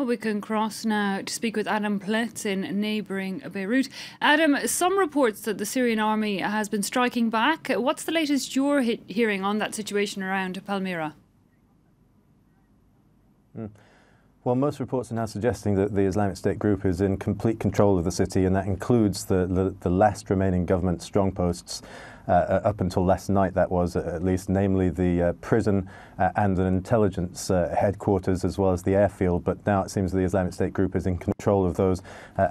We can cross now to speak with Adam Pletz in neighbouring Beirut. Adam, some reports that the Syrian army has been striking back. What's the latest you're hearing on that situation around Palmyra? Well, most reports are now suggesting that the Islamic State group is in complete control of the city, and that includes the last remaining government strong posts up until last night, that was at least, namely the prison and an intelligence headquarters, as well as the airfield. But now it seems the Islamic State group is in control of those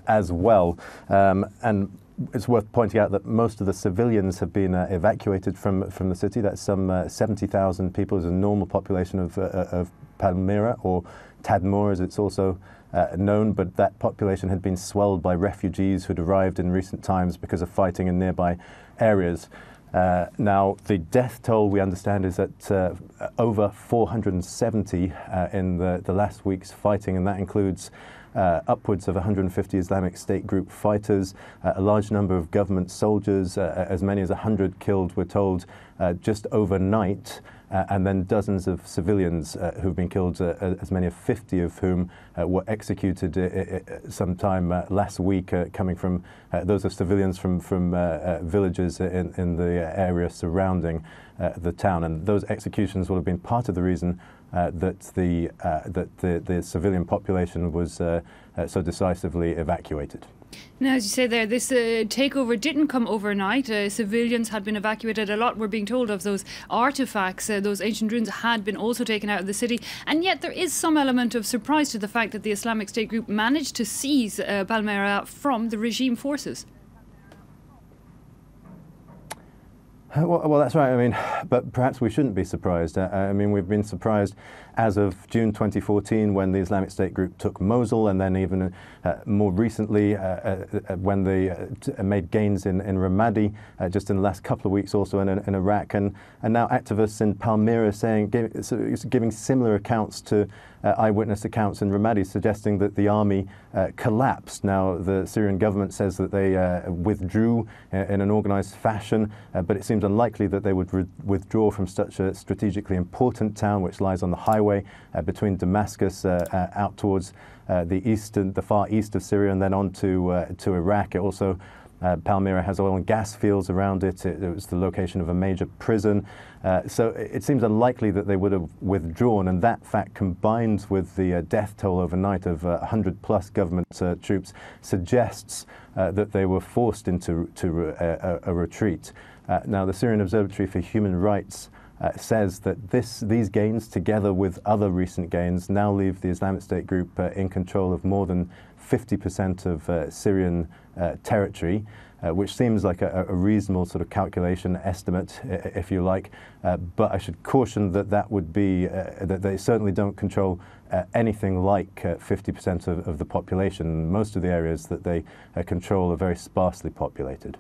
as well. And it's worth pointing out that most of the civilians have been evacuated from the city. That's some 70,000 people is a normal population of Palmyra, or Tadmor as it's also known, but that population had been swelled by refugees who'd arrived in recent times because of fighting in nearby areas. Now, the death toll, we understand, is at over 470 in the last week's fighting, and that includes upwards of 150 Islamic State group fighters, a large number of government soldiers, as many as 100 killed, we're told, just overnight, and then dozens of civilians who've been killed, as many as 50 of whom were executed sometime last week, coming from those are civilians from villages in the area surrounding the town. And those executions will have been part of the reason that the civilian population was so decisively evacuated. Now, as you say there, this takeover didn't come overnight. Civilians had been evacuated. A lot were being told of those artefacts, those ancient ruins had been also taken out of the city. And yet there is some element of surprise to the fact that the Islamic State group managed to seize Palmyra from the regime forces. Well, that's right. I mean, but perhaps we shouldn't be surprised. I mean, we've been surprised as of June 2014 when the Islamic State group took Mosul, and then even more recently when they made gains in Ramadi, just in the last couple of weeks also in Iraq. And now activists in Palmyra giving similar accounts to eyewitness accounts in Ramadi, suggesting that the army collapsed. Now, the Syrian government says that they withdrew in an organized fashion, but it seems unlikely that they would withdraw from such a strategically important town, which lies on the highway between Damascus out towards the far east of Syria, and then on to Iraq. It also Palmyra has oil and gas fields around it. It was the location of a major prison. So it seems unlikely that they would have withdrawn, and that fact combined with the death toll overnight of 100 plus government troops suggests that they were forced into a retreat. Now, the Syrian Observatory for Human Rights says that these gains, together with other recent gains, now leave the Islamic State group in control of more than 50% of Syrian territory, which seems like a reasonable sort of calculation estimate, if you like. But I should caution that that would be that they certainly don't control anything like 50% of the population. Most of the areas that they control are very sparsely populated.